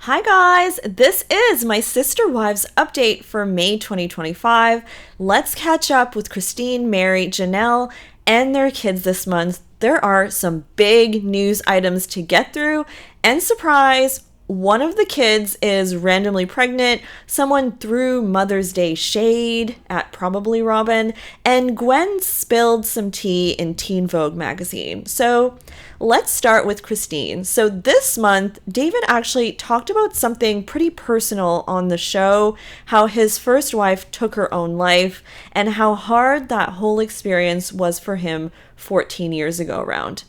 Hi guys, this is my Sister Wives update for May 2025. Let's catch up with Christine, Meri, Janelle, and their kids this month. There are some big news items to get through, and surprise, one of the kids is randomly pregnant. Someone threw Mother's Day shade at probably Robyn, and Gwen spilled some tea in Teen Vogue magazine. So let's start with Christine. So this month, David actually talked about something pretty personal on the show, how his first wife took her own life, and how hard that whole experience was for him 14 years ago around.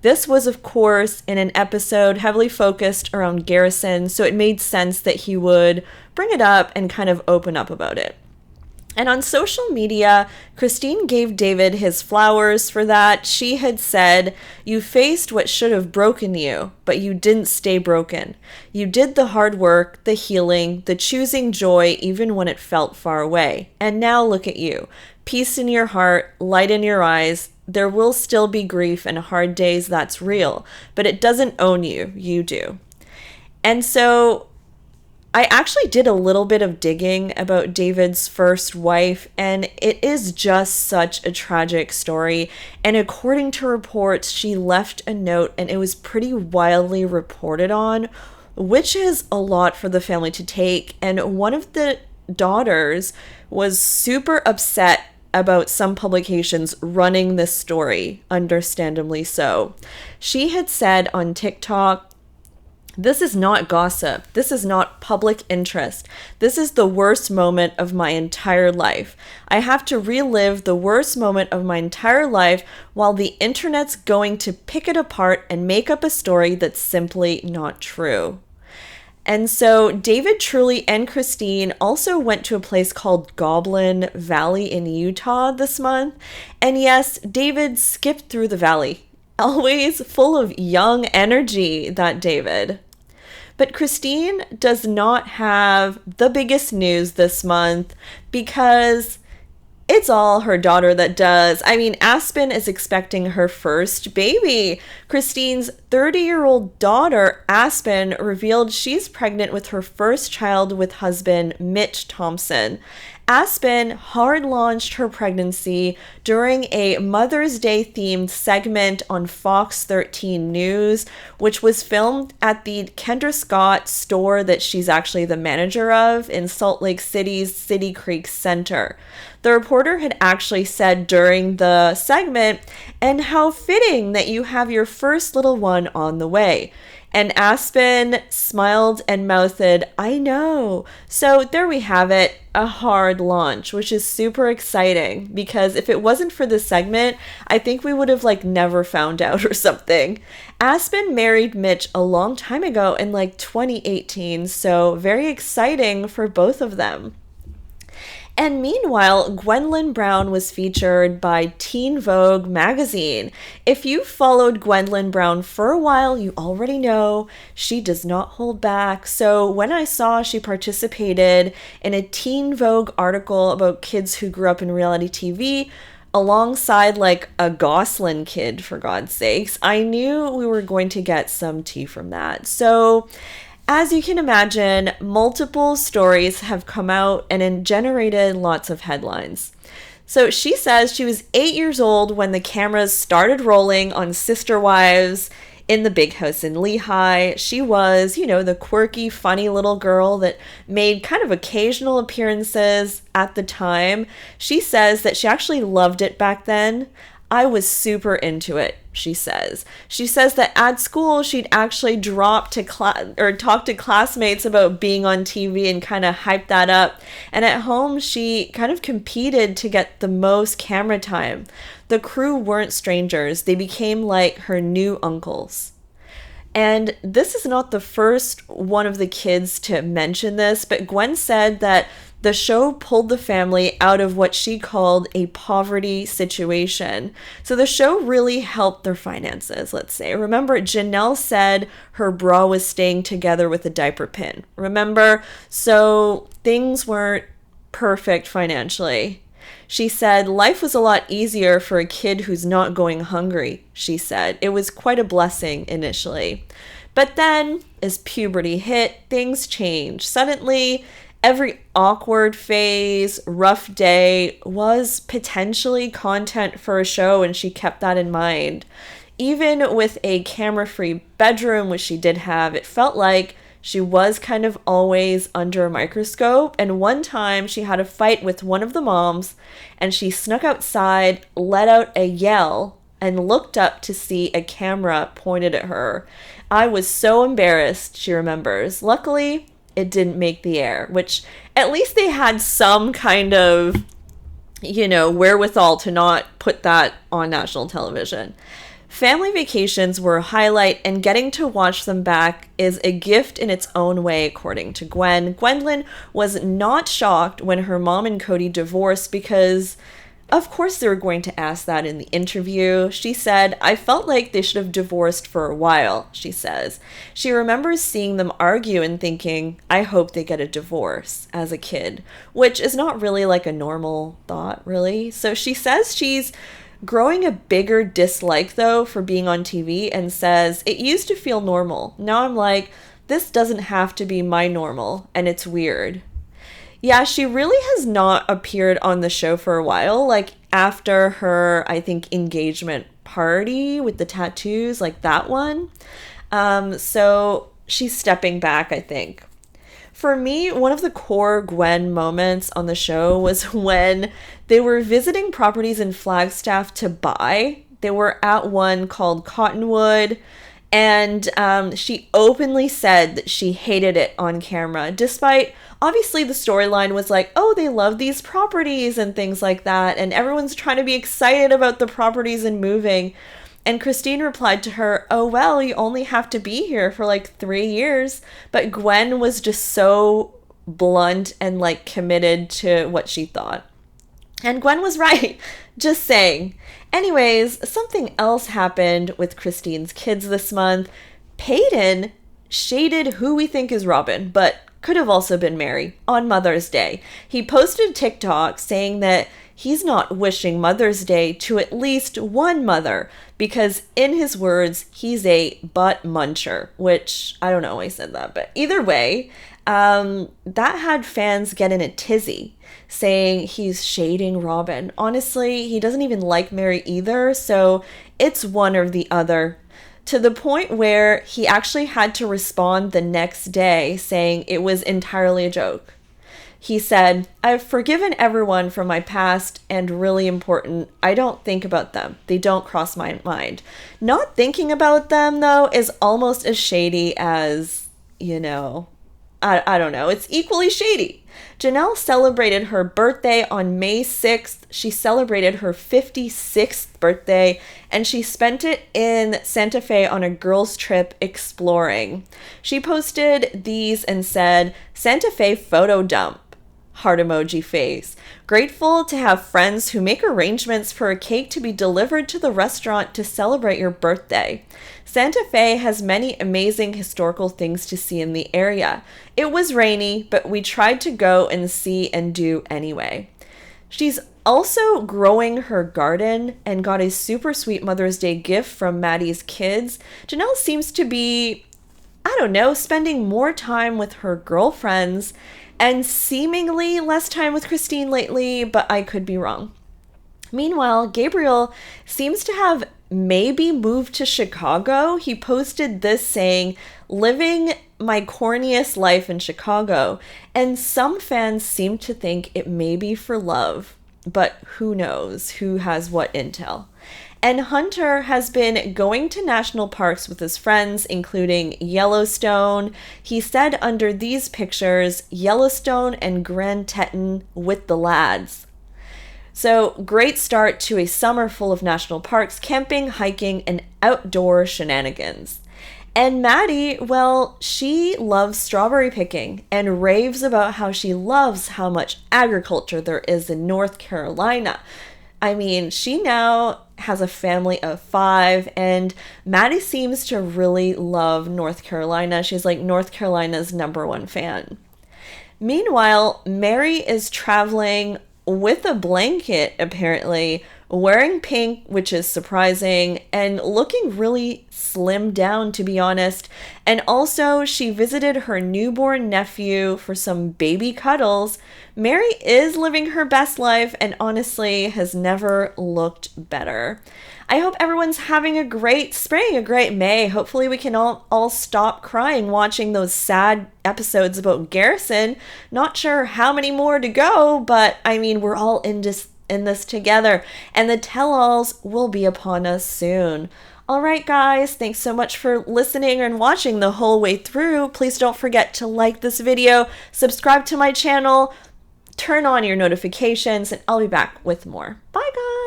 This was, of course, in an episode heavily focused around Garrison, so it made sense that he would bring it up and kind of open up about it. And on social media, Christine gave David his flowers for that. She had said, "You faced what should have broken you, but you didn't stay broken. You did the hard work, the healing, the choosing joy even when it felt far away. And now look at you. Peace in your heart, light in your eyes. There will still be grief and hard days, that's real, but it doesn't own you, you do." And so I actually did a little bit of digging about David's first wife, and it is just such a tragic story. And according to reports, she left a note and it was pretty wildly reported on, which is a lot for the family to take. And one of the daughters was super upset about some publications running this story, understandably so. She had said on TikTok, "This is not gossip. This is not public interest. This is the worst moment of my entire life. I have to relive the worst moment of my entire life while the internet's going to pick it apart and make up a story that's simply not true." And so David, Truly, and Christine also went to a place called Goblin Valley in Utah this month. And yes, David skipped through the valley. Always full of young energy, that David. But Christine does not have the biggest news this month because it's all her daughter that does. I mean, Aspyn is expecting her first baby. Christine's 30-year-old daughter, Aspyn, revealed she's pregnant with her first child with husband Mitch Thompson. Aspyn hard launched her pregnancy during a Mother's Day themed segment on Fox 13 News, which was filmed at the Kendra Scott store that she's actually the manager of in Salt Lake City's City Creek Center. The reporter had actually said during the segment, "And how fitting that you have your first little one on the way." And Aspyn smiled and mouthed, "I know." So there we have it, a hard launch, which is super exciting because if it wasn't for this segment, I think we would have never found out or something. Aspyn married Mitch a long time ago in 2018, so very exciting for both of them. And meanwhile, Gwendlyn Brown was featured by Teen Vogue magazine. If you followed Gwendlyn Brown for a while, you already know she does not hold back. So when I saw she participated in a Teen Vogue article about kids who grew up in reality TV, alongside a Gosselin kid, for God's sakes, I knew we were going to get some tea from that. So as you can imagine, multiple stories have come out and generated lots of headlines. So she says she was 8 years old when the cameras started rolling on Sister Wives in the big house in Lehigh. She was, the quirky, funny little girl that made kind of occasional appearances at the time. She says that she actually loved it back then. "I was super into it," she says. She says that at school, she'd actually drop to talk to classmates about being on TV and kind of hype that up. And at home, she kind of competed to get the most camera time. The crew weren't strangers. They became like her new uncles. And this is not the first one of the kids to mention this, but Gwen said that the show pulled the family out of what she called a poverty situation. So the show really helped their finances, let's say. Remember, Janelle said her bra was staying together with a diaper pin. Remember? So things weren't perfect financially. She said, "Life was a lot easier for a kid who's not going hungry," she said. "It was quite a blessing initially." But then as puberty hit, things changed. Suddenly, every awkward phase, rough day was potentially content for a show, and she kept that in mind. Even with a camera-free bedroom, which she did have, it felt like she was kind of always under a microscope. And one time she had a fight with one of the moms, and she snuck outside, let out a yell, and looked up to see a camera pointed at her. I was so embarrassed, she remembers. Luckily, it didn't make the air, which at least they had some kind of, wherewithal to not put that on national television. Family vacations were a highlight, and getting to watch them back is a gift in its own way, according to Gwen. Gwendlyn was not shocked when her mom and Cody divorced because, of course, they were going to ask that in the interview. She said, "I felt like they should have divorced for a while," she says. She remembers seeing them argue and thinking, "I hope they get a divorce," as a kid, which is not really like a normal thought, really. So she says she's growing a bigger dislike, though, for being on TV, and says, "It used to feel normal. Now I'm like, this doesn't have to be my normal, and it's weird." Yeah, she really has not appeared on the show for a while, like after her, I think, engagement party with the tattoos, like that one. So she's stepping back, I think. For me, one of the core Gwen moments on the show was when they were visiting properties in Flagstaff to buy. They were at one called Cottonwood, and she openly said that she hated it on camera, despite obviously the storyline was like, oh, they love these properties and things like that, and everyone's trying to be excited about the properties and moving. And Christine replied to her, "Oh, well, you only have to be here for like 3 years." But Gwen was just so blunt and like committed to what she thought. And Gwen was right. Just saying. Anyways, something else happened with Christine's kids this month. Paedon shaded who we think is Robyn, but could have also been Meri, on Mother's Day. He posted a TikTok saying that he's not wishing Mother's Day to at least one mother because, in his words, he's a butt muncher, which I don't know why he said that, but either way, that had fans get in a tizzy, saying he's shading Robyn. Honestly, he doesn't even like Meri either, so it's one or the other. To the point where he actually had to respond the next day saying it was entirely a joke. He said, "I've forgiven everyone from my past, and really important, I don't think about them. They don't cross my mind." Not thinking about them, though, is almost as shady as, I don't know. It's equally shady. Janelle celebrated her birthday on May 6th. She celebrated her 56th birthday, and she spent it in Santa Fe on a girls' trip exploring. She posted these and said, "Santa Fe photo dump. Heart emoji face. Grateful to have friends who make arrangements for a cake to be delivered to the restaurant to celebrate your birthday. Santa Fe has many amazing historical things to see in the area. It was rainy, but we tried to go and see and do anyway." She's also growing her garden and got a super sweet Mother's Day gift from Maddie's kids. Janelle seems to be, spending more time with her girlfriends and seemingly less time with Christine lately, but I could be wrong. Meanwhile, Gabriel seems to have maybe moved to Chicago. He posted this saying, "Living my corniest life in Chicago," and some fans seem to think it may be for love, but who knows who has what intel. And Hunter has been going to national parks with his friends, including Yellowstone. He said under these pictures, Yellowstone and Grand Teton with the lads. So, great start to a summer full of national parks, camping, hiking, and outdoor shenanigans. And Maddie, well, she loves strawberry picking and raves about how she loves how much agriculture there is in North Carolina. I mean, she now has a family of 5, and Maddie seems to really love North Carolina. She's like North Carolina's #1 fan. Meanwhile, Meri is traveling with a blanket, apparently, wearing pink, which is surprising, and looking really slimmed down, to be honest. And also, she visited her newborn nephew for some baby cuddles. Meri is living her best life and honestly has never looked better. I hope everyone's having a great spring, a great May. Hopefully we can all stop crying watching those sad episodes about Garrison. Not sure how many more to go, but I mean, we're all in this together, and the tell-alls will be upon us soon. All right, guys, thanks so much for listening and watching the whole way through. Please don't forget to like this video, subscribe to my channel, turn on your notifications, and I'll be back with more. Bye, guys.